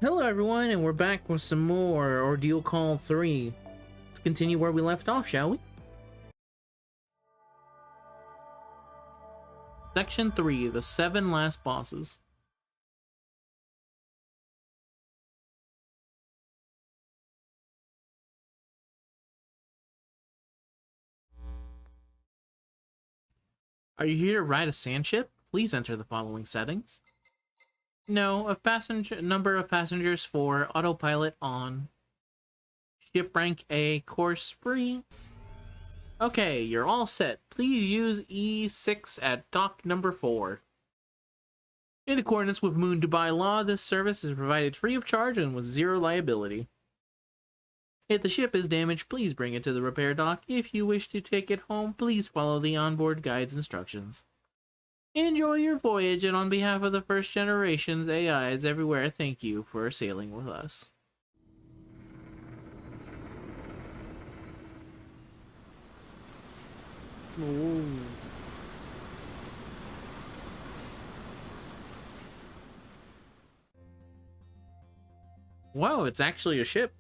Hello everyone, and we're back with some more Ordeal Call 3. Let's continue where we left off, shall we? Section 3, the 7 last bosses. Are you here to ride a sand ship? Please enter the following settings. No, number of passengers 4, autopilot on. Ship rank A, course free. Okay, you're all set. Please use E6 at dock number 4. In accordance with Moon Dubai law, this service is provided free of charge and with zero liability. If the ship is damaged, please bring it to the repair dock. If you wish to take it home, please follow the onboard guide's instructions. Enjoy your voyage, and on behalf of the first generation's AIs everywhere, thank you for sailing with us. Ooh. Whoa, it's actually a ship.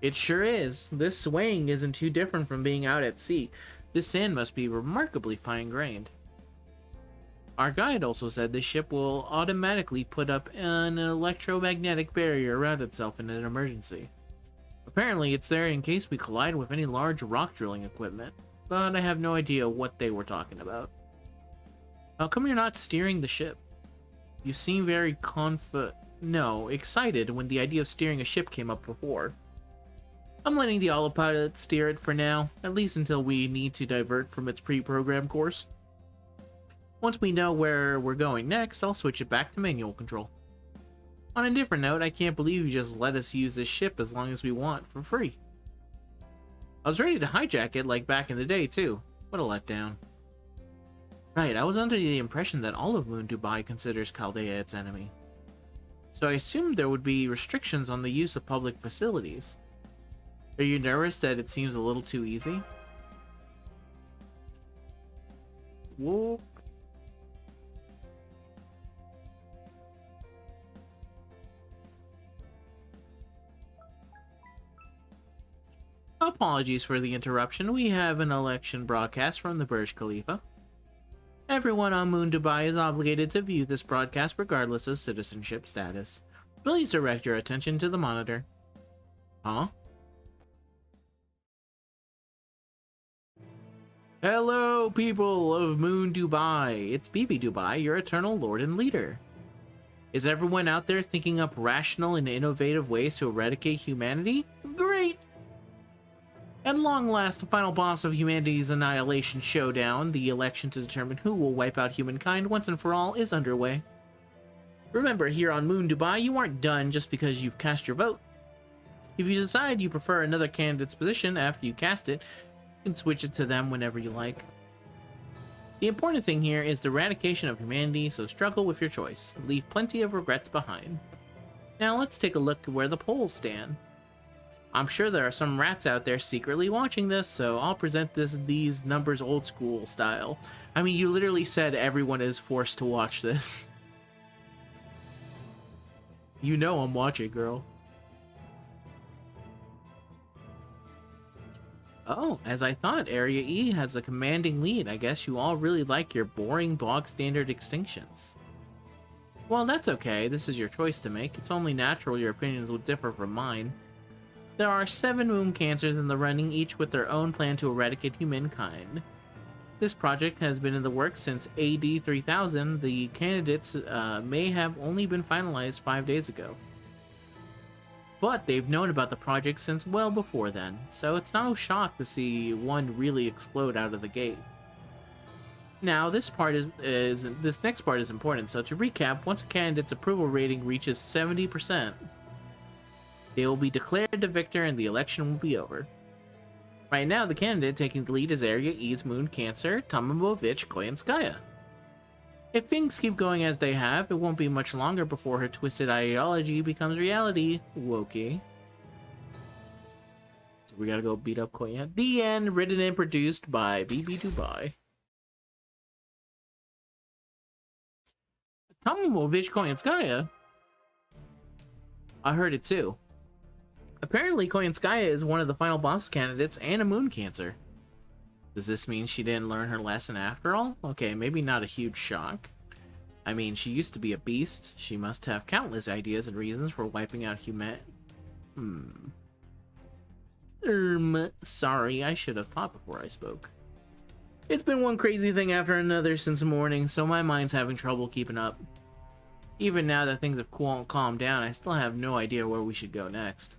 It sure is. This swaying isn't too different from being out at sea. This sand must be remarkably fine-grained. Our guide also said this ship will automatically put up an electromagnetic barrier around itself in an emergency. Apparently, it's there in case we collide with any large rock drilling equipment, but I have no idea what they were talking about. How come you're not steering the ship? You seem very excited when the idea of steering a ship came up before. I'm letting the autopilot steer it for now, at least until we need to divert from its pre-programmed course. Once we know where we're going next, I'll switch it back to manual control. On a different note, I can't believe you just let us use this ship as long as we want for free. I was ready to hijack it like back in the day too. What a letdown. Right, I was under the impression that all of Moon Dubai considers Chaldea its enemy. So I assumed there would be restrictions on the use of public facilities. Are you nervous that it seems a little too easy? Whoa. Apologies for the interruption. We have an election broadcast from the Burj Khalifa. Everyone on Moon Dubai is obligated to view this broadcast regardless of citizenship status. Please direct your attention to the monitor. Huh? Hello, people of Moon Dubai. It's BB Dubai, your eternal lord and leader. Is everyone out there thinking up rational and innovative ways to eradicate humanity? Great! At long last, the final boss of humanity's annihilation showdown, the election to determine who will wipe out humankind once and for all, is underway. Remember, here on Moon Dubai, you aren't done just because you've cast your vote. If you decide you prefer another candidate's position after you cast it, you can switch it to them whenever you like. The important thing here is the eradication of humanity, so struggle with your choice. Leave plenty of regrets behind. Now let's take a look at where the polls stand. I'm sure there are some rats out there secretly watching this, so I'll present these numbers old school style. I mean, you literally said everyone is forced to watch this. You know I'm watching, girl. Oh, as I thought, Area E has a commanding lead. I guess you all really like your boring, bog-standard extinctions. Well, that's okay. This is your choice to make. It's only natural your opinions would differ from mine. There are 7 moon cancers in the running, each with their own plan to eradicate humankind. This project has been in the works since AD 3000. The candidates may have only been finalized 5 days ago. But they've known about the project since well before then, so it's no shock to see one really explode out of the gate. Now, this next part is important, so to recap, once a candidate's approval rating reaches 70%, they will be declared the victor and the election will be over. Right now, the candidate taking the lead is Area E's Moon Cancer, Tomovich Koyanskaya. If things keep going as they have, it won't be much longer before her twisted ideology becomes reality. Wokey. So we gotta go beat up Koyan. The End, written and produced by BB Dubai. Tomovich Koyanskaya. I heard it too. Apparently, Koyanskaya is one of the final boss candidates and a moon cancer. Does this mean she didn't learn her lesson after all? Okay, maybe not a huge shock. I mean, she used to be a beast. She must have countless ideas and reasons for wiping out humanity. Sorry, I should have thought before I spoke. It's been one crazy thing after another since morning, so my mind's having trouble keeping up. Even now that things have calmed down, I still have no idea where we should go next.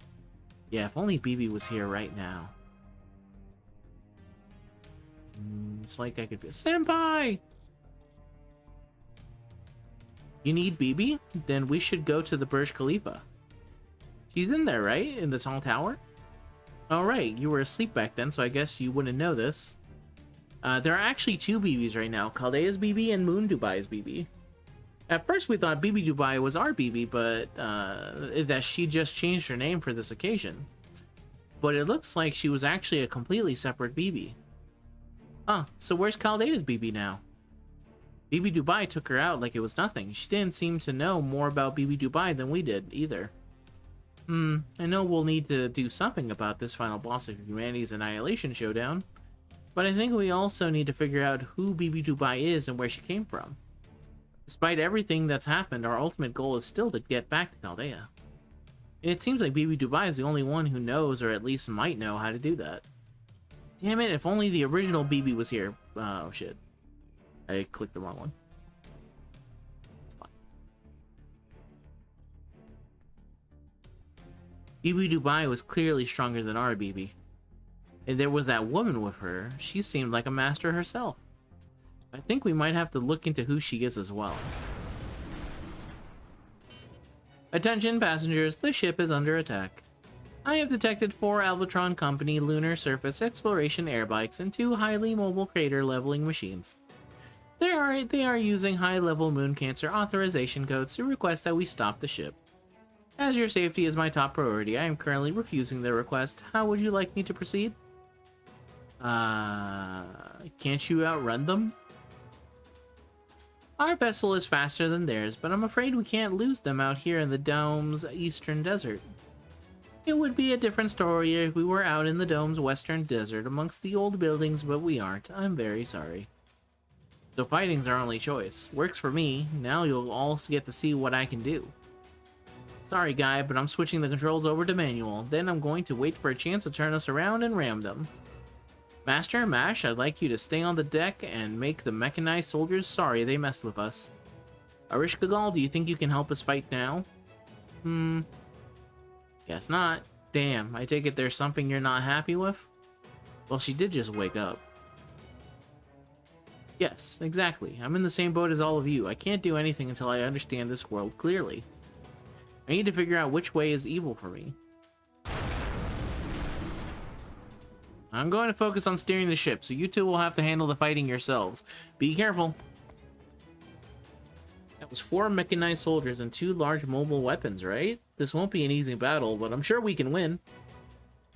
Yeah, if only BB was here right now. It's like I could feel— Senpai! You need BB? Then we should go to the Burj Khalifa. She's in there, right? In the tall tower? Oh, right. You were asleep back then, so I guess you wouldn't know this. There are actually two BBs right now. Chaldea's BB and Moon Dubai's BB. At first we thought BB Dubai was our BB, but that she just changed her name for this occasion. But it looks like she was actually a completely separate BB. Huh, so where's Chaldea's BB now? BB Dubai took her out like it was nothing. She didn't seem to know more about BB Dubai than we did, either. I know we'll need to do something about this final boss of humanity's annihilation showdown, but I think we also need to figure out who BB Dubai is and where she came from. Despite everything that's happened, our ultimate goal is still to get back to Chaldea. And it seems like BB Dubai is the only one who knows, or at least might know, how to do that. Damn it, if only the original BB was here. Oh shit. I clicked the wrong one. BB Dubai was clearly stronger than our BB. And there was that woman with her. She seemed like a master herself. I think we might have to look into who she is as well. Attention passengers, the ship is under attack. I have detected 4 Albatron Company lunar surface exploration airbikes and 2 highly mobile crater leveling machines. They are using high-level moon cancer authorization codes to request that we stop the ship. As your safety is my top priority, I am currently refusing their request. How would you like me to proceed? Can't you outrun them? Our vessel is faster than theirs, but I'm afraid we can't lose them out here in the dome's eastern desert. It would be a different story if we were out in the dome's western desert amongst the old buildings, but we aren't. I'm very sorry. So fighting's our only choice. Works for me. Now you'll all get to see what I can do. Sorry, guy, but I'm switching the controls over to manual. Then I'm going to wait for a chance to turn us around and ram them. Master, Mash, I'd like you to stay on the deck and make the mechanized soldiers sorry they messed with us. Arish Gagal, do you think you can help us fight now? Guess not. Damn, I take it there's something you're not happy with? Well, she did just wake up. Yes, exactly. I'm in the same boat as all of you. I can't do anything until I understand this world clearly. I need to figure out which way is evil for me. I'm going to focus on steering the ship, so you two will have to handle the fighting yourselves. Be careful. That was 4 mechanized soldiers and 2 large mobile weapons, right? This won't be an easy battle, but I'm sure we can win.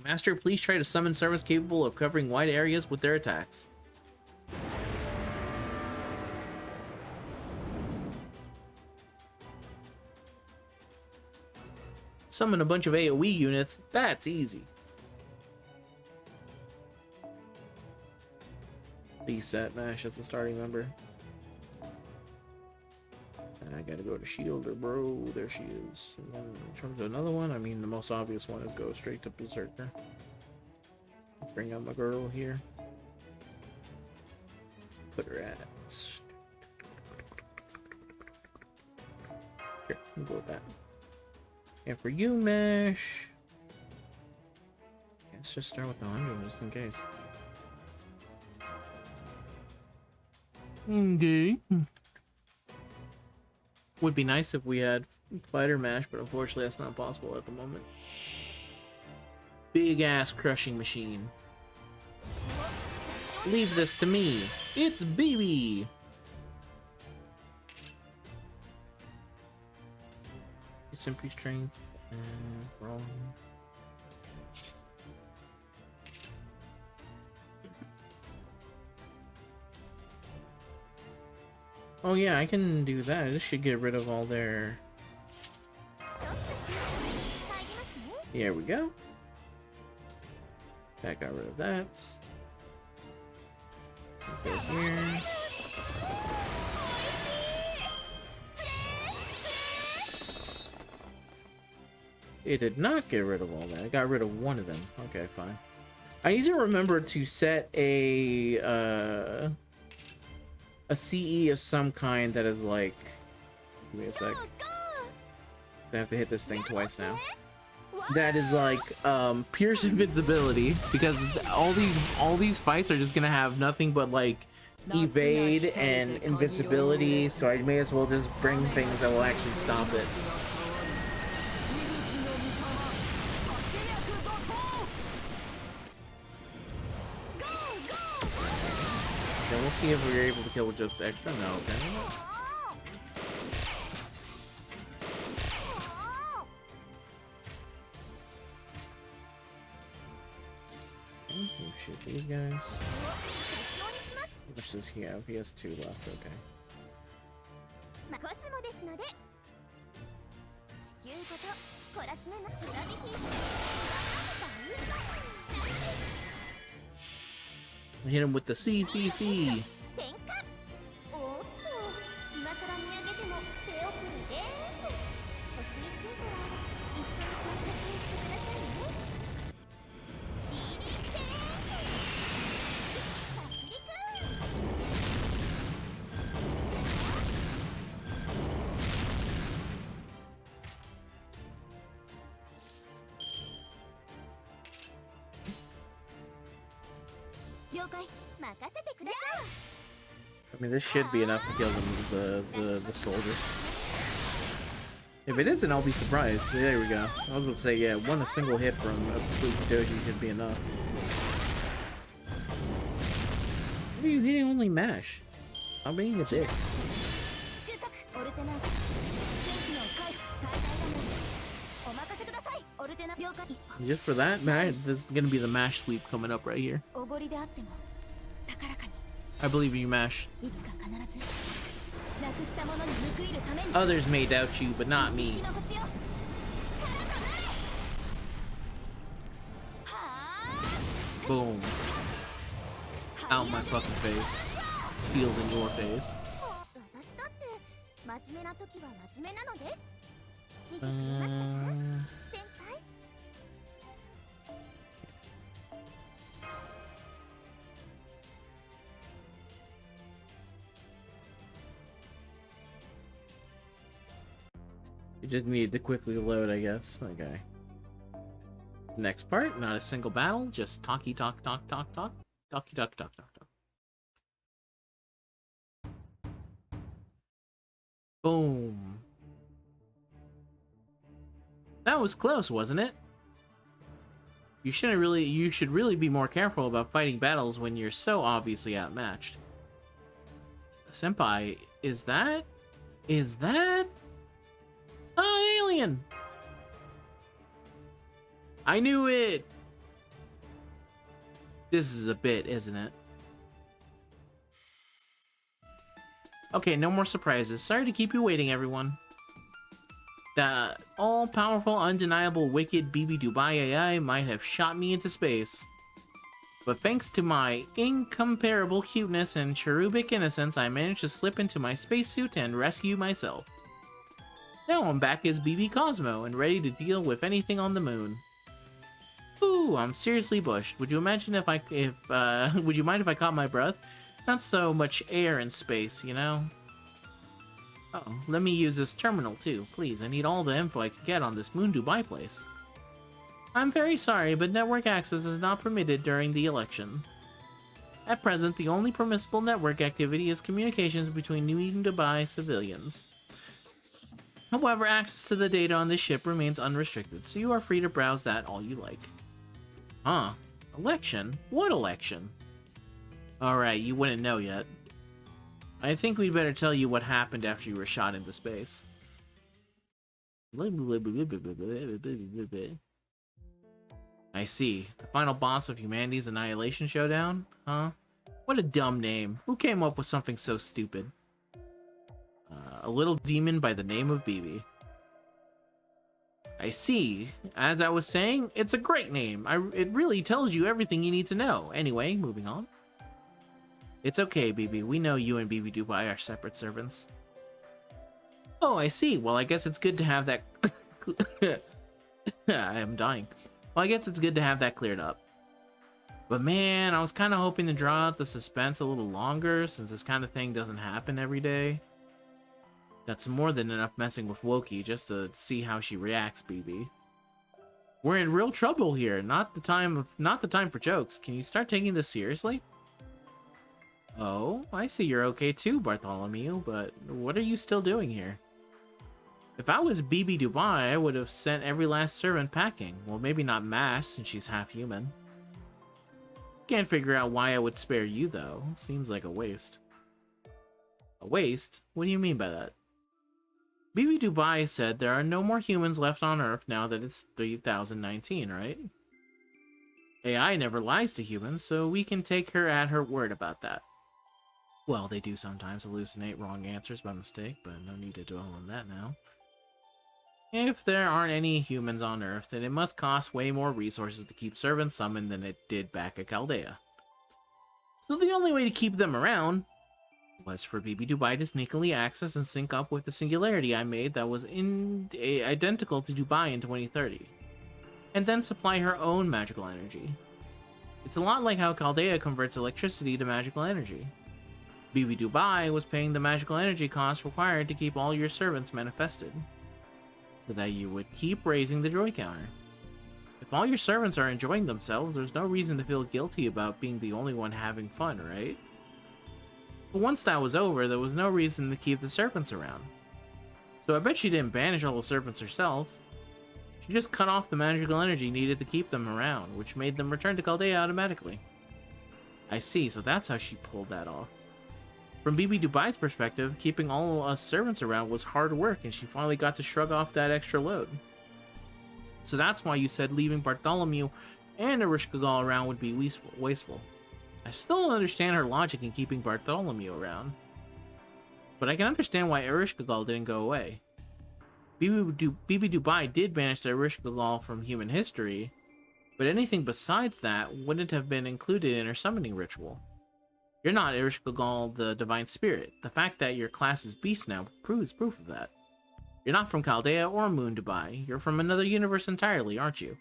Master, please try to summon servants capable of covering wide areas with their attacks. Summon a bunch of AoE units, that's easy. B set Mash as a starting member. And I gotta go to Shielder, bro. There she is. And then in terms of another one, I mean, the most obvious one is go straight to Berserker. Bring out my girl here. Put her at. Sure, we'll go with that. And for you, Mesh, let's just start with the 100 just in case. Okay. Would be nice if we had Fighter Mash, but unfortunately that's not possible at the moment. Big ass crushing machine. Leave this to me. It's BB. Simply strength and from Oh yeah, I can do that. This should get rid of all their... There we go. That got rid of that. Put that here. It did not get rid of all that. It got rid of one of them. Okay, fine. I need to remember to set a CE of some kind that is like... Give me a sec. I have to hit this thing twice now. That is like pierce invincibility, because all these fights are just gonna have nothing but like evade and invincibility, so I may as well just bring things that will actually stop it. Okay, we'll see if we're able to kill with just extra. No, okay. Shoot these guys. How much does he have? He has 2 left, okay. Hit him with the CCC. I mean, this should be enough to kill the soldier. If it isn't, I'll be surprised. There we go. I was going to say, yeah, a single hit from a Doji should be enough. Why are you hitting only MASH? I'm being a dick. Just for that, man, this is gonna be the MASH sweep coming up right here. I believe you, MASH. Others may doubt you, but not me. Boom. Out my fucking face. Field in your face. You just needed to quickly load, I guess. Okay. Next part, not a single battle, just talky talk talk talk talk. Talky talk talk talk talk. Boom. That was close, wasn't it? You should really be more careful about fighting battles when you're so obviously outmatched. Senpai, is that an alien? I knew it! This is a bit, isn't it? Okay, no more surprises. Sorry to keep you waiting, everyone. The all-powerful, undeniable, wicked BB Dubai AI might have shot me into space. But thanks to my incomparable cuteness and cherubic innocence, I managed to slip into my spacesuit and rescue myself. Now I'm back as BB Cosmo and ready to deal with anything on the moon. Ooh, I'm seriously bushed. Would you imagine would you mind if I caught my breath? Not so much air in space, you know? Uh-oh, let me use this terminal too, please. I need all the info I can get on this Moon Dubai place. I'm very sorry, but network access is not permitted during the election. At present, the only permissible network activity is communications between New Eden Dubai civilians. However, access to the data on this ship remains unrestricted, so you are free to browse that all you like. Huh? Election? What election? Alright, you wouldn't know yet. I think we'd better tell you what happened after you were shot into space. I see. The final boss of humanity's annihilation showdown? Huh? What a dumb name. Who came up with something so stupid? a little demon by the name of BB. I see. As I was saying, it's a great name. It really tells you everything you need to know. Anyway, moving on. It's okay, BB. We know you and BB Dubai are separate servants. Oh, I see. Well, I guess it's good to have that... I am dying. Well, I guess it's good to have that cleared up. But man, I was kind of hoping to draw out the suspense a little longer, since this kind of thing doesn't happen every day. That's more than enough messing with Wokey just to see how she reacts, BB. We're in real trouble here. Not the time for jokes. Can you start taking this seriously? Oh, I see you're okay too, Bartholomew, but what are you still doing here? If I was BB Dubai, I would have sent every last servant packing. Well, maybe not Mash, since she's half human. Can't figure out why I would spare you, though. Seems like a waste. A waste? What do you mean by that? BB Dubai said there are no more humans left on Earth now that it's 3019, right? AI never lies to humans, so we can take her at her word about that. Well, they do sometimes hallucinate wrong answers by mistake, but no need to dwell on that now. If there aren't any humans on Earth, then it must cost way more resources to keep servants summoned than it did back at Chaldea. So the only way to keep them around was for BB Dubai to sneakily access and sync up with the singularity I made that was identical to Dubai in 2030, and then supply her own magical energy. It's a lot like how Chaldea converts electricity to magical energy. BB Dubai was paying the magical energy costs required to keep all your servants manifested, so that you would keep raising the joy counter. If all your servants are enjoying themselves, there's no reason to feel guilty about being the only one having fun, right? But once that was over, there was no reason to keep the servants around. So I bet she didn't banish all the servants herself. She just cut off the magical energy needed to keep them around, which made them return to Chaldea automatically. I see, so that's how she pulled that off. From BB Dubai's perspective, keeping all us servants around was hard work, and she finally got to shrug off that extra load. So that's why you said leaving Bartholomew and Erishkigal around would be wasteful. I still don't understand her logic in keeping Bartholomew around, but I can understand why Erishkigal didn't go away. BB Dubai did banish the Erishkigal from human history, but anything besides that wouldn't have been included in her summoning ritual. You're not Erishkigal, the Divine Spirit. The fact that your class is Beast now proves proof of that. You're not from Chaldea or Moon Dubai. You're from another universe entirely, aren't you?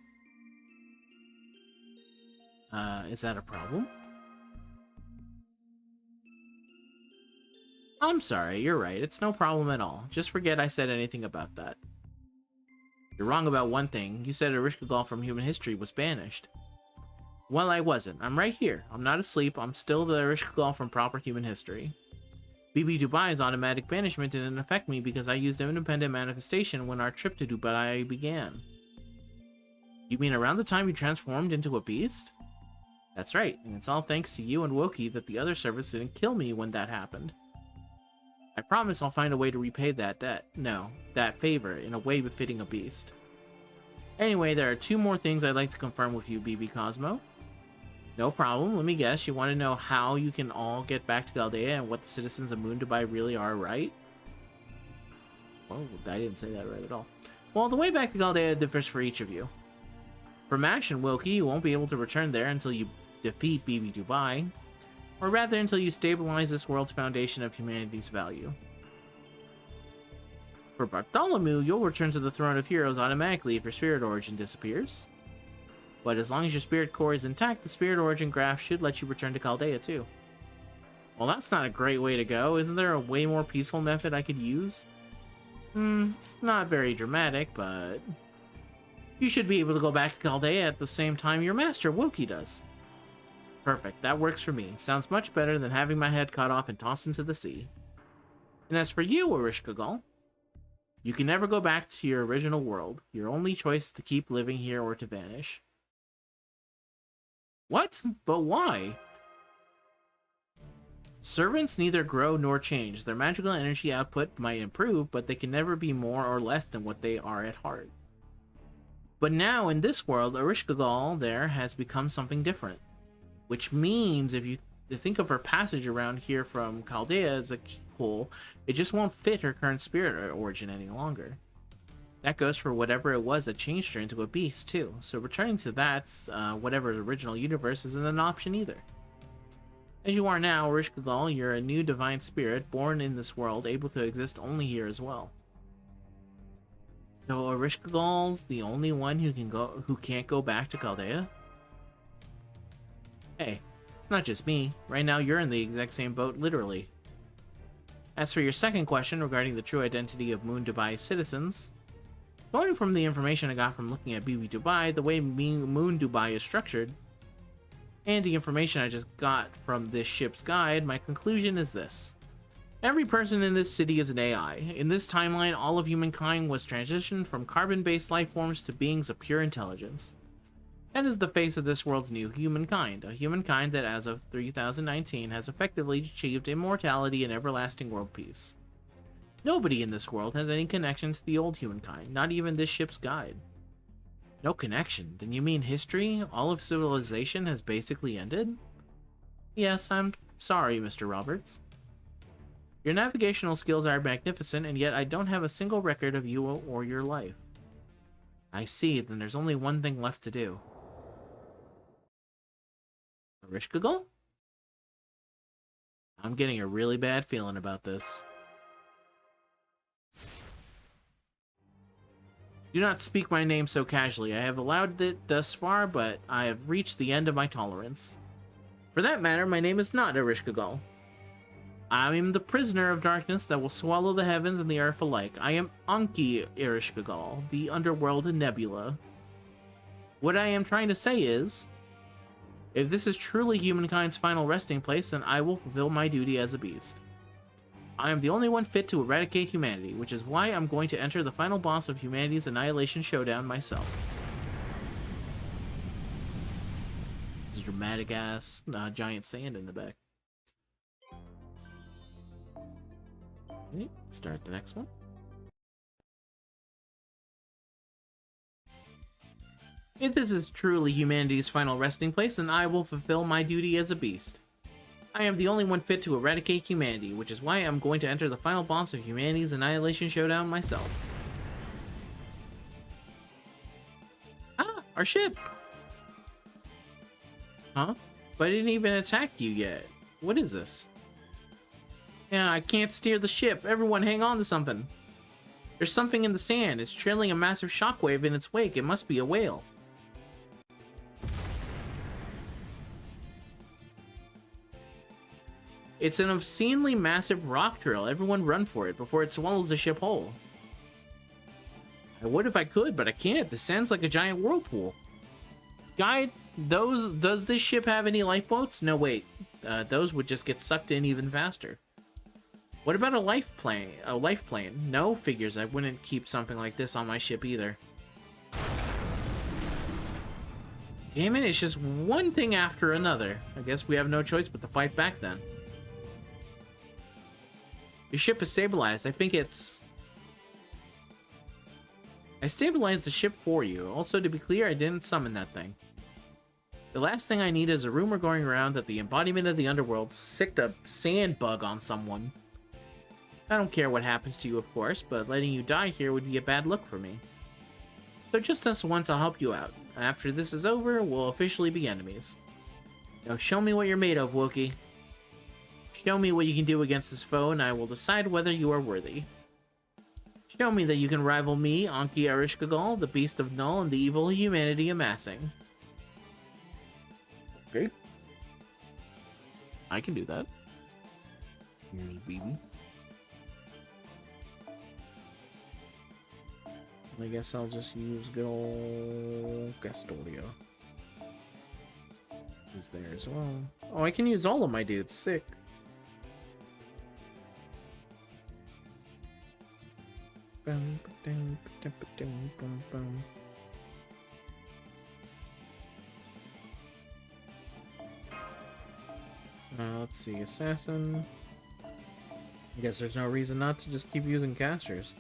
Is that a problem? I'm sorry, you're right. It's no problem at all. Just forget I said anything about that. You're wrong about one thing. You said Erishkigal from human history was banished. Well, I wasn't. I'm right here. I'm not asleep. I'm still the Erishkigal from proper human history. BB Dubai's automatic banishment didn't affect me because I used independent manifestation when our trip to Dubai began. You mean around the time you transformed into a beast? That's right, and it's all thanks to you and Wokey that the other servants didn't kill me when that happened. I promise I'll find a way to repay that debt. No, that favor, in a way befitting a beast. Anyway, there are two more things I'd like to confirm with you, BB Cosmo. No problem. Let me guess. You want to know how you can all get back to Chaldea and what the citizens of Moon Dubai really are, right? Oh, I didn't say that right at all. Well, the way back to Chaldea differs for each of you. For Mash and Wokey, you won't be able to return there until you defeat BB Dubai, or rather until you stabilize this world's foundation of humanity's value. For Bartholomew, you'll return to the Throne of Heroes automatically if your spirit origin disappears. But as long as your spirit core is intact, the spirit origin graph should let you return to Chaldea too. Well, that's not a great way to go. Isn't there a way more peaceful method I could use? It's not very dramatic, but you should be able to go back to Chaldea at the same time your master, Wokey, does. Perfect, that works for me. Sounds much better than having my head cut off and tossed into the sea. And as for you, Erishkigal, you can never go back to your original world. Your only choice is to keep living here or to vanish. What? But why? Servants neither grow nor change. Their magical energy output might improve, but they can never be more or less than what they are at heart. But now, in this world, Erishkigal there has become something different. Which means, if you think of her passage around here from Chaldea as pool, it just won't fit her current spirit origin any longer. That goes for whatever it was that changed her into a beast, too. So returning to that, whatever original universe, isn't an option either. As you are now, Erishkigal, you're a new divine spirit, born in this world, able to exist only here as well. So Erishkigal's the only one who can't go back to Chaldea? Hey, it's not just me. Right now, you're in the exact same boat, literally. As for your second question regarding the true identity of Moon Dubai's citizens, going from the information I got from looking at BB Dubai, the way Moon Dubai is structured, and the information I just got from this ship's guide, my conclusion is this. Every person in this city is an AI. In this timeline, all of humankind was transitioned from carbon-based life forms to beings of pure intelligence. That is the face of this world's new humankind, a humankind that as of 3019 has effectively achieved immortality and everlasting world peace. Nobody in this world has any connection to the old humankind, not even this ship's guide. No connection? Then you mean history? All of civilization has basically ended? Yes, I'm sorry, Mr. Roberts. Your navigational skills are magnificent, and yet I don't have a single record of you or your life. I see, then there's only one thing left to do. Erishkigal? I'm getting a really bad feeling about this. Do not speak my name so casually. I have allowed it thus far, but I have reached the end of my tolerance. For that matter, my name is not Erishkigal. I am the prisoner of darkness that will swallow the heavens and the earth alike. I am Anki Erishkigal, the underworld nebula. What I am trying to say is, if this is truly humankind's final resting place, then I will fulfill my duty as a beast. I am the only one fit to eradicate humanity, which is why I'm going to enter the final boss of humanity's annihilation showdown myself. This dramatic ass giant sand in the back. Okay, start the next one. If this is truly humanity's final resting place, then I will fulfill my duty as a beast. I am the only one fit to eradicate humanity, which is why I'm going to enter the final boss of humanity's annihilation showdown myself. Ah, our ship! Huh? But I didn't even attack you yet. What is this? Yeah, I can't steer the ship. Everyone hang on to something. There's something in the sand. It's trailing a massive shockwave in its wake. It must be a whale. It's an obscenely massive rock drill. Everyone run for it before it swallows the ship whole. I would if I could, but I can't. This sounds like a giant whirlpool. Guide, does this ship have any lifeboats? No, wait. Those would just get sucked in even faster. What about a life plane? No, figures. I wouldn't keep something like this on my ship either. Damn it, it's just one thing after another. I guess we have no choice but to fight back then. Your ship is stabilized. I think it's... I stabilized the ship for you. Also, to be clear, I didn't summon that thing. The last thing I need is a rumor going around that the embodiment of the underworld sicked a sand bug on someone. I don't care what happens to you, of course, but letting you die here would be a bad look for me. So just this once, I'll help you out. After this is over, we'll officially be enemies. Now show me what you're made of, Wookie. Show me what you can do against this foe, and I will decide whether you are worthy. Show me that you can rival me, Anki Erishkigal, the beast of Null, and the evil humanity amassing. Okay. I can do that. Here's BB. I guess I'll just use good old Gastoria. He's there as well. Oh, I can use all of my dudes. Sick. Let's see, Assassin. I guess there's no reason not to just keep using casters.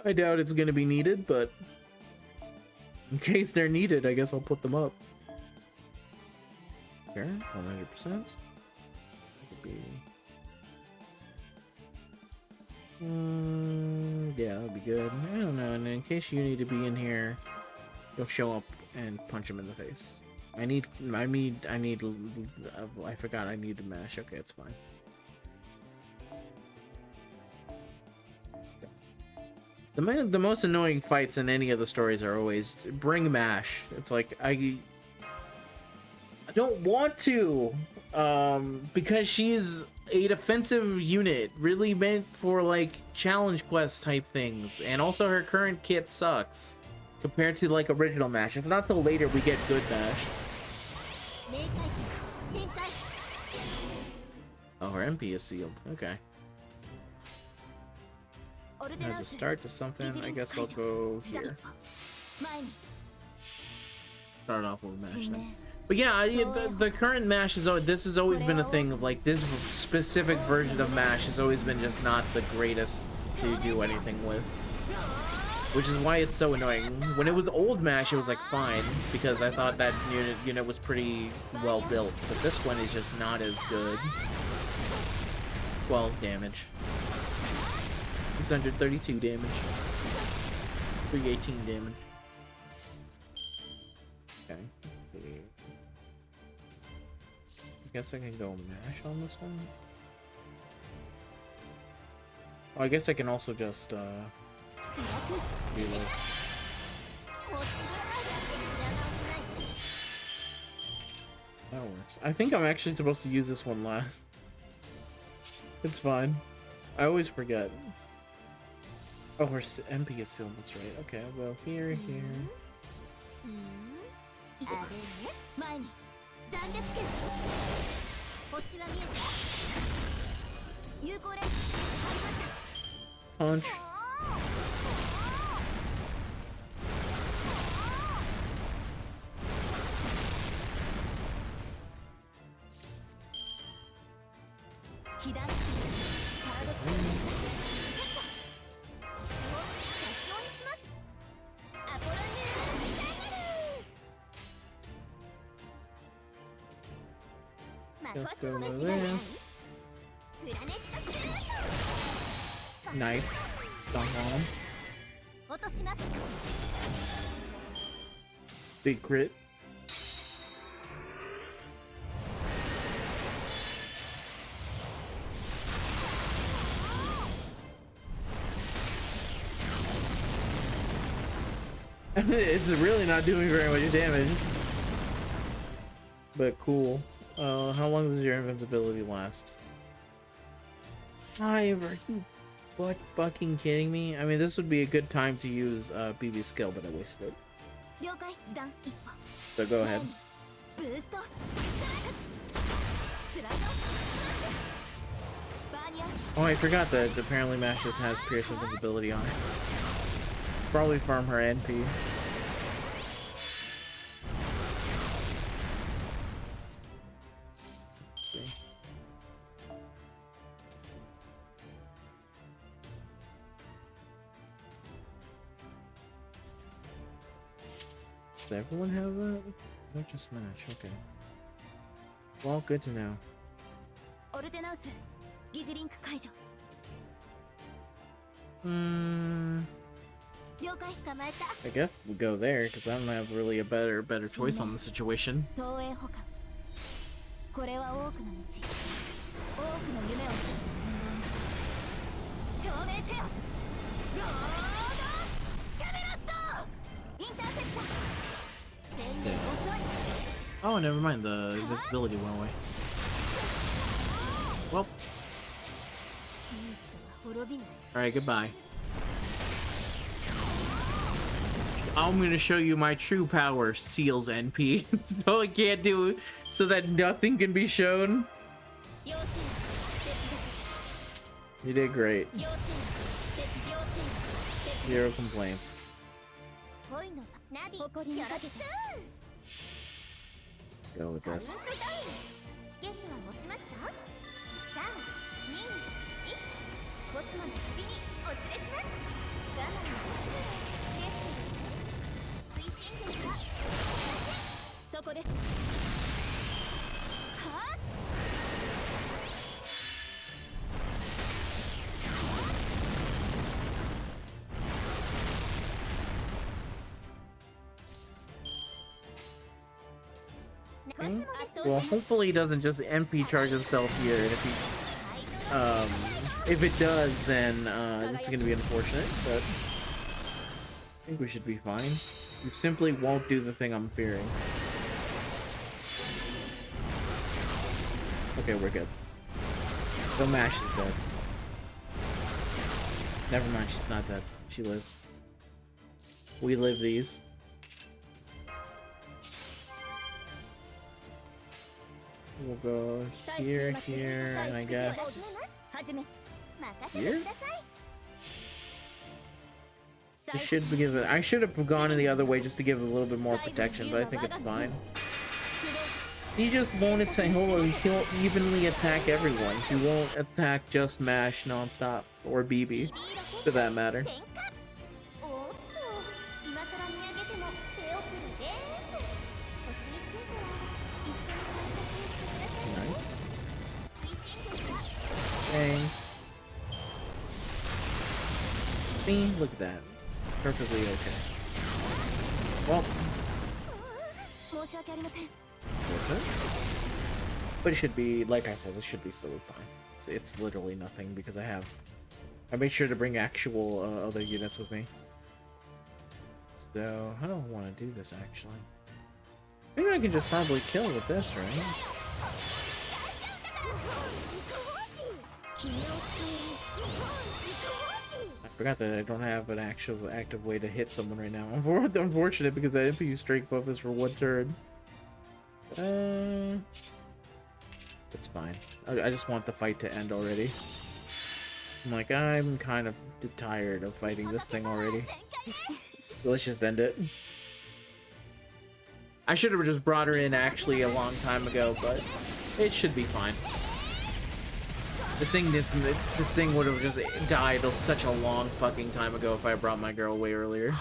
I doubt it's gonna be needed, but in case they're needed, I guess I'll put them up. Sure, 100%. Yeah, that'll be good. I don't know, and in case you need to be in here, you'll show up and punch him in the face. I forgot I need to mash. Okay, it's fine. The most annoying fights in any of the stories are always bring mash. It's like I don't want to, because she's a defensive unit, really meant for like challenge quest type things, and also her current kit sucks compared to like original mash. It's not till later we get good mash. Oh, her MP is sealed. Okay. As a start to something, I guess I'll go here. Start off with mash then. But yeah, the current mash is always, this has always been a thing of like this specific version of mash has always been just not the greatest to do anything with, which is why it's so annoying. When it was old mash, it was like fine because I thought that unit was pretty well built, but this one is just not as good. 12 damage. 632 damage. 318 damage. Okay, let's see. I guess I can go mash on this one. Oh, I guess I can also just do this. That works. I think I'm actually supposed to use this one last. It's fine. I always forget. Oh, her MP is sealed, that's right. Okay, I'll go here, here. Punch. Just go over there. Nice. Dunk on him. Big crit. It's really not doing very much damage. But cool. How long does your invincibility last? 5? Are you butt fucking kidding me? I mean, this would be a good time to use BB skill, but I wasted it. So go ahead. Oh, I forgot that apparently Mash just has Pierce invincibility on it. Probably farm her NP. See. Does everyone have that? Not just Smash, okay. Well, good to know. I guess we'll go there because I don't have really a better choice on the situation. Oh, never mind. The invincibility went away. Well. Alright, goodbye. I'm gonna show you my true power, Seals NP. So I can't do it, so that nothing can be shown. You did great. 0 complaints. Let's go with this. Well, hopefully he doesn't just MP charge himself here, and if it does, then it's gonna be unfortunate, but I think we should be fine. You simply won't do the thing I'm fearing. Okay, we're good. The Mash is dead. Never mind, she's not dead. She lives. We live these. We'll go here, here, and I guess here? This should give it. I should have gone in the other way just to give it a little bit more protection, but I think it's fine. He just won't attack. He'll evenly attack everyone. He won't attack just Mash nonstop, or BB, for that matter. Nice. Dang. See, look at that. Perfectly okay. Well. But it should be, like I said, it should be still fine. It's literally nothing because I made sure to bring actual other units with me. So, how do I want to do this actually? Maybe I can just probably kill with this, right? I forgot that I don't have an actual active way to hit someone right now. Unfortunate because I didn't use strength focus for one turn. It's fine. I just want the fight to end already. I'm like, I'm kind of tired of fighting this thing already. So let's just end it. I should have just brought her in actually a long time ago, but it should be fine. This thing would have just died such a long fucking time ago if I brought my girl way earlier.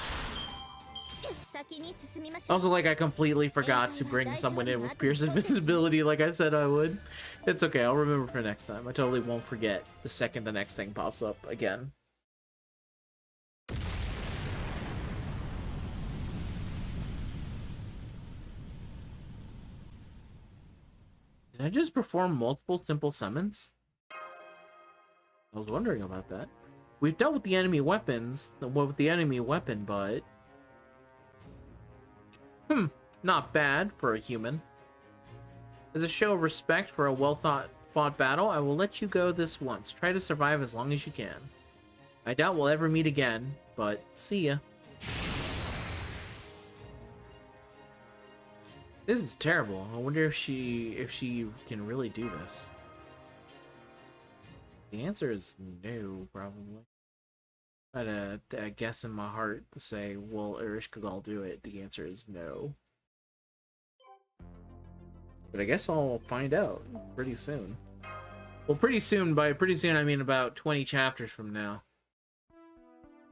Also, like, I completely forgot to bring someone in with Pierce Invincibility like I said I would. It's okay, I'll remember for next time. I totally won't forget the second the next thing pops up again. Did I just perform multiple simple summons? I was wondering about that. We've dealt with the enemy weapons, with the enemy weapon, but... not bad for a human. As a show of respect for a well-fought battle, I will let you go this once. Try to survive as long as you can. I doubt we'll ever meet again, but see ya. This is terrible. I wonder if she can really do this. The answer is no, probably. I had a guess in my heart to say, will Erishkigal do it? The answer is no. But I guess I'll find out pretty soon. Well, pretty soon, by pretty soon I mean about 20 chapters from now.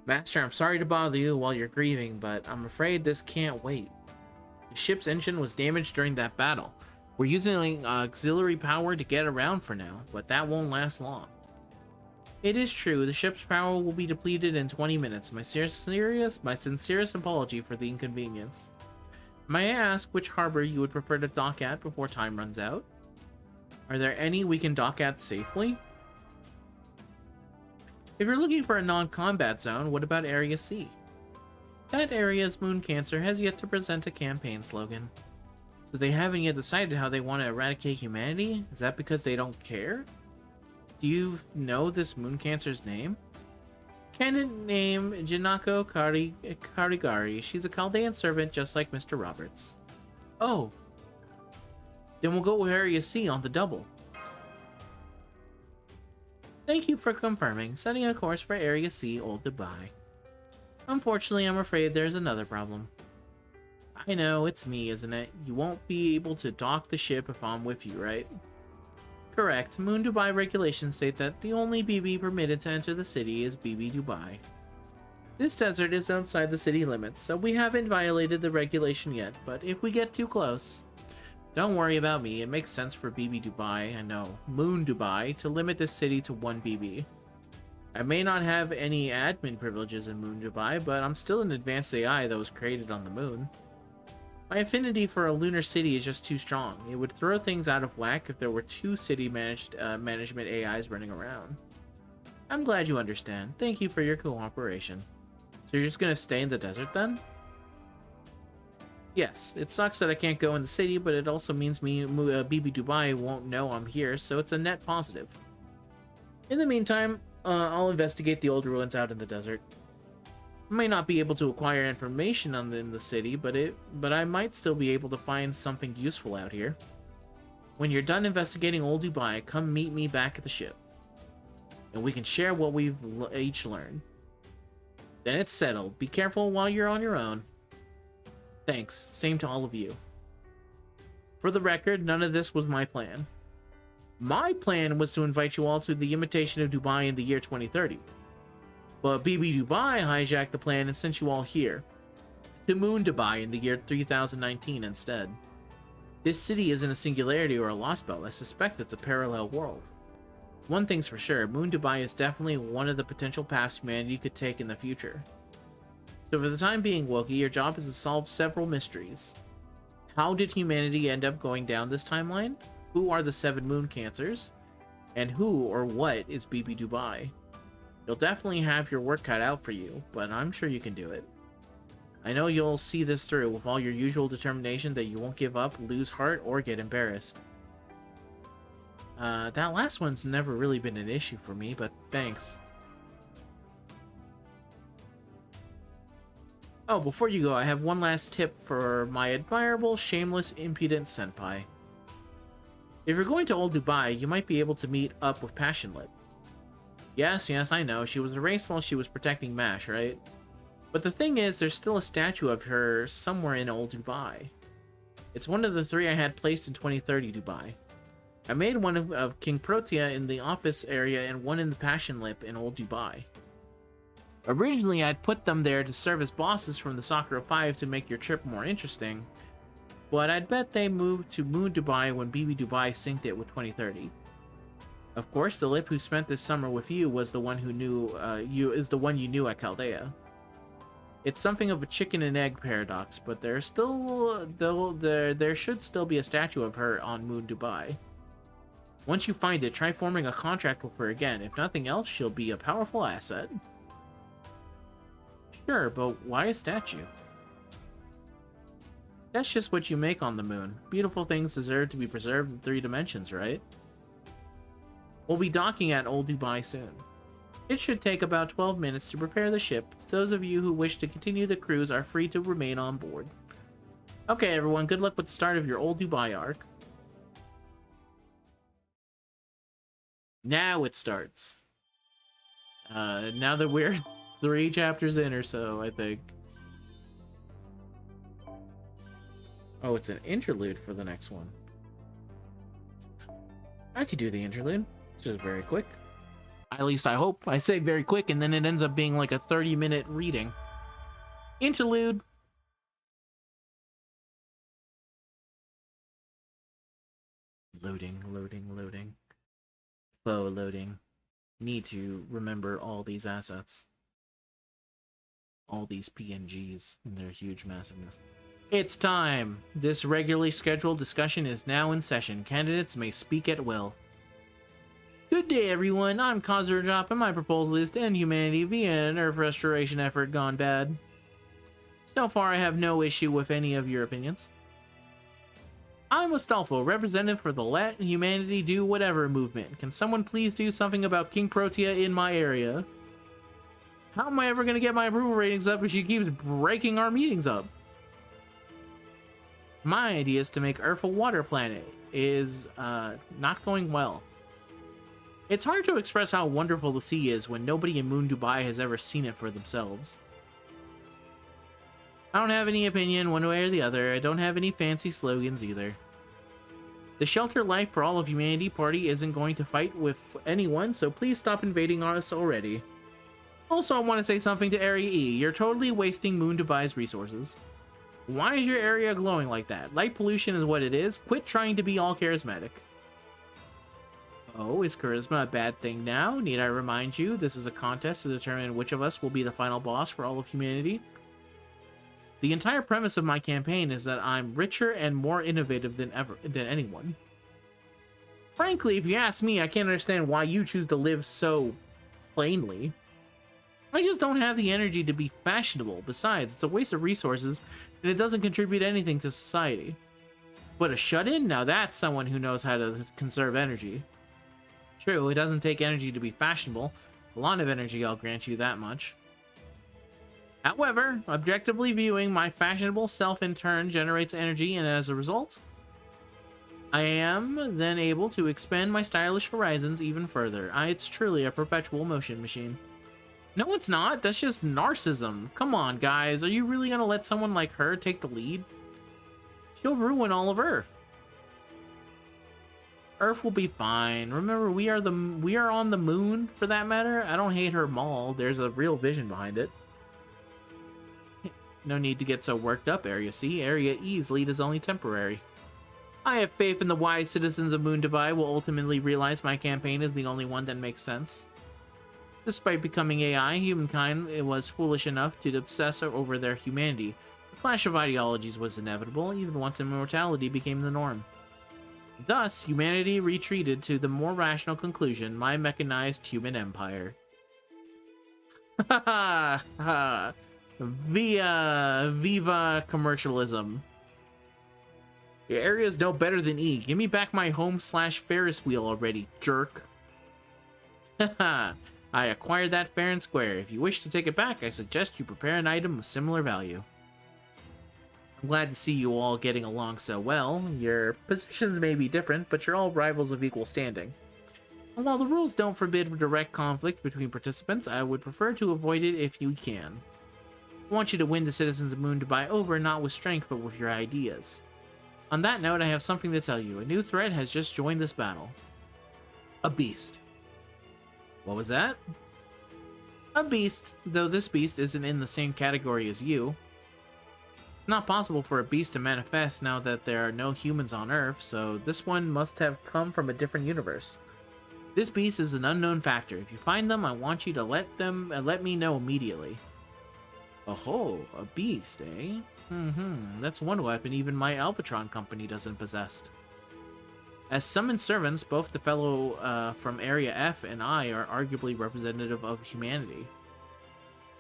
Master, I'm sorry to bother you while you're grieving, but I'm afraid this can't wait. The ship's engine was damaged during that battle. We're using auxiliary power to get around for now, but that won't last long. It is true, the ship's power will be depleted in 20 minutes. My sincerest apology for the inconvenience. May I ask which harbor you would prefer to dock at before time runs out? Are there any we can dock at safely? If you're looking for a non-combat zone, what about Area C? That area's moon cancer has yet to present a campaign slogan. So they haven't yet decided how they want to eradicate humanity? Is that because they don't care? Do you know this moon cancer's name? Candidate name Jinako Karigari. She's a Chaldean servant just like Mr. Roberts. Oh. Then we'll go with Area C on the double. Thank you for confirming. Setting a course for Area C, Old Dubai. Unfortunately, I'm afraid there's another problem. I know, it's me, isn't it? You won't be able to dock the ship if I'm with you, right? Correct. Moon Dubai regulations state that the only BB permitted to enter the city is BB Dubai. This desert is outside the city limits, so we haven't violated the regulation yet, but if we get too close... Don't worry about me, it makes sense for BB Dubai, I know, Moon Dubai, to limit this city to 1 BB. I may not have any admin privileges in Moon Dubai, but I'm still an advanced AI that was created on the moon. My affinity for a lunar city is just too strong. It would throw things out of whack if there were two city management AIs running around. I'm glad you understand. Thank you for your cooperation. So you're just gonna stay in the desert then? Yes, it sucks that I can't go in the city, but it also means BB Dubai won't know I'm here, so it's a net positive. In the meantime, I'll investigate the old ruins out in the desert. I may not be able to acquire information in the city, but I might still be able to find something useful out here. When you're done investigating old Dubai, come meet me back at the ship, and we can share what we've each learned. Then it's settled. Be careful while you're on your own. Thanks. Same to all of you. For the record, none of this was my plan. My plan was to invite you all to the Imitation of Dubai in the year 2030. But BB Dubai hijacked the plan and sent you all here, to Moon Dubai in the year 3019 instead. This city isn't a singularity or a lost belt. I suspect it's a parallel world. One thing's for sure, Moon Dubai is definitely one of the potential paths humanity could take in the future. So for the time being, Wookiee, your job is to solve several mysteries. How did humanity end up going down this timeline? Who are the 7 moon cancers? And who or what is BB Dubai? You'll definitely have your work cut out for you, but I'm sure you can do it. I know you'll see this through with all your usual determination that you won't give up, lose heart, or get embarrassed. That last one's never really been an issue for me, but thanks. Oh, before you go, I have one last tip for my admirable, shameless, impudent senpai. If you're going to Old Dubai, you might be able to meet up with Passionlip. Yes, I know, she was erased while she was protecting MASH, right? But the thing is, there's still a statue of her somewhere in Old Dubai. It's one of the 3 I had placed in 2030 Dubai. I made one of King Protea in the office area and one in the Passion Lip in Old Dubai. Originally, I'd put them there to serve as bosses from the Sakura 5 to make your trip more interesting, but I'd bet they moved to Moon Dubai when BB Dubai synced it with 2030. Of course, the Lip who spent this summer with you was the one who knew the one you knew at Chaldea. It's something of a chicken and egg paradox, but there should still be a statue of her on Moon Dubai. Once you find it, try forming a contract with her again. If nothing else, she'll be a powerful asset. Sure, but why a statue? That's just what you make on the moon. Beautiful things deserve to be preserved in 3 dimensions, right? We'll be docking at Old Dubai soon. It should take about 12 minutes to prepare the ship. Those of you who wish to continue the cruise are free to remain on board. Okay, everyone, good luck with the start of your Old Dubai arc. Now it starts. Now that we're 3 chapters in or so, I think. Oh, it's an interlude for the next one. I could do the interlude. It's just very quick. At least I hope. I say very quick, and then it ends up being like a 30-minute reading. Interlude. Loading. Flow loading. Need to remember all these assets. All these PNGs and their huge massiveness. It's time! This regularly scheduled discussion is now in session. Candidates may speak at will. Good day, everyone. I'm Kazurjop, and my proposal is to end humanity via an Earth restoration effort gone bad. So far, I have no issue with any of your opinions. I'm Astolfo, representative for the Let Humanity Do Whatever movement. Can someone please do something about King Protea in my area? How am I ever going to get my approval ratings up if she keeps breaking our meetings up? My idea is to make Earth a water planet is not going well. It's hard to express how wonderful the sea is when nobody in Moon Dubai has ever seen it for themselves. I don't have any opinion one way or the other. I don't have any fancy slogans either. The Shelter Life for All of Humanity party isn't going to fight with anyone, so please stop invading us already. Also, I want to say something to Area E. You're totally wasting Moon Dubai's resources. Why is your area glowing like that? Light pollution is what it is. Quit trying to be all charismatic. Oh, is charisma a bad thing now? Need I remind you, this is a contest to determine which of us will be the final boss for all of humanity? The entire premise of my campaign is that I'm richer and more innovative than anyone. Frankly, if you ask me, I can't understand why you choose to live so plainly. I just don't have the energy to be fashionable. Besides, it's a waste of resources, and it doesn't contribute anything to society. But a shut-in? Now that's someone who knows how to conserve energy. True, it doesn't take energy to be fashionable. A lot of energy, I'll grant you that much. However, objectively viewing, my fashionable self in turn generates energy, and as a result, I am then able to expand my stylish horizons even further. It's truly a perpetual motion machine. No, it's not. That's just narcissism. Come on, guys. Are you really gonna let someone like her take the lead? She'll ruin all of Earth. Earth will be fine. Remember, we are on the moon, for that matter. I don't hate her mall. There's a real vision behind it. No need to get so worked up, Area C. Area E's lead is only temporary. I have faith in the wise citizens of Moon Dubai will ultimately realize my campaign is the only one that makes sense. Despite becoming AI, humankind was foolish enough to obsess over their humanity. The clash of ideologies was inevitable, even once immortality became the norm. Thus, humanity retreated to the more rational conclusion, my mechanized human empire. Ha ha ha! Viva commercialism. Your area's no better than E. Give me back my home/Ferris wheel already, jerk. Haha. I acquired that fair and square. If you wish to take it back, I suggest you prepare an item of similar value. I'm glad to see you all getting along so well. Your positions may be different, but you're all rivals of equal standing. And while the rules don't forbid direct conflict between participants, I would prefer to avoid it if you can. I want you to win the citizens of Moon Dubai over not with strength, but with your ideas. On that note, I have something to tell you. A new threat has just joined this battle. A beast. What was that? A beast, though this beast isn't in the same category as you. It's not possible for a beast to manifest now that there are no humans on Earth, so this one must have come from a different universe. This beast is an unknown factor. If you find them, I want you to let me know immediately. Oh, a beast, eh? That's one weapon even my Albatron company doesn't possess. As summoned servants, both the fellow from Area F and I are arguably representative of humanity.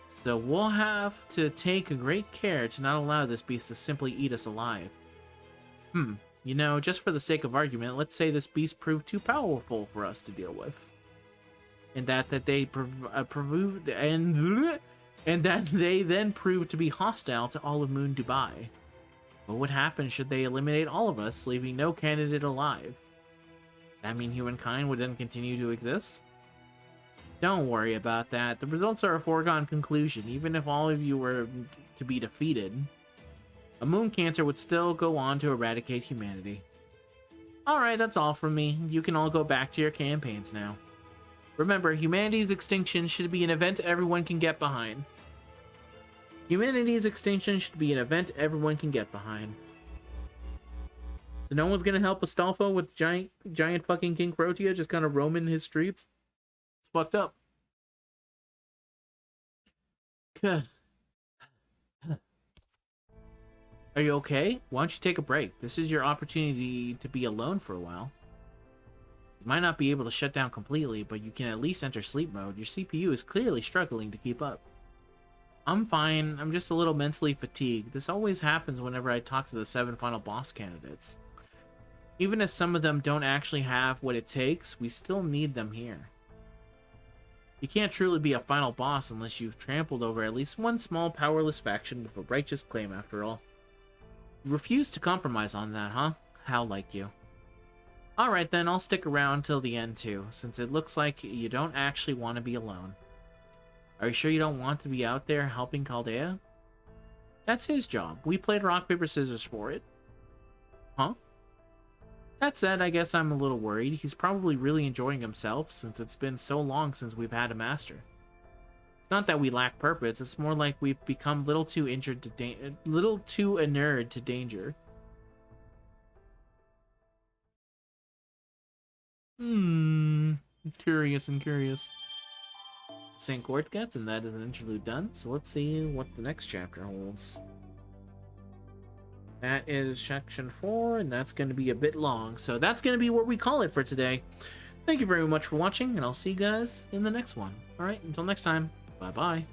So we'll have to take great care to not allow this beast to simply eat us alive. You know, just for the sake of argument, let's say this beast proved too powerful for us to deal with. And that they then proved to be hostile to all of Moon Dubai. What would happen should they eliminate all of us, leaving no candidate alive? Does that mean humankind would then continue to exist? Don't worry about that. The results are a foregone conclusion, even if all of you were to be defeated. A moon cancer would still go on to eradicate humanity. Alright, that's all from me. You can all go back to your campaigns now. Remember, humanity's extinction should be an event everyone can get behind. Humanity's extinction should be an event everyone can get behind. So no one's gonna help Astolfo with giant fucking King Protea just kind of roaming his streets? It's fucked up. Are you okay? Why don't you take a break? This is your opportunity to be alone for a while. You might not be able to shut down completely, but you can at least enter sleep mode. Your CPU is clearly struggling to keep up. I'm fine. I'm just a little mentally fatigued. This always happens whenever I talk to the 7 final boss candidates. Even if some of them don't actually have what it takes, we still need them here. You can't truly be a final boss unless you've trampled over at least one small powerless faction with a righteous claim after all. You refuse to compromise on that, huh? How like you. Alright then, I'll stick around till the end too, since it looks like you don't actually want to be alone. Are you sure you don't want to be out there helping Chaldea? That's his job. We played rock, paper, scissors for it. Huh? That said, I guess I'm a little worried. He's probably really enjoying himself, since it's been so long since we've had a master. It's not that we lack purpose, it's more like we've become little too inured to danger. Curious and curious. St. Court gets, and that is an interlude done, so let's see what the next chapter holds. That is section 4, and that's going to be a bit long. So that's going to be what we call it for today. Thank you very much for watching, and I'll see you guys in the next one. All right, until next time, bye-bye.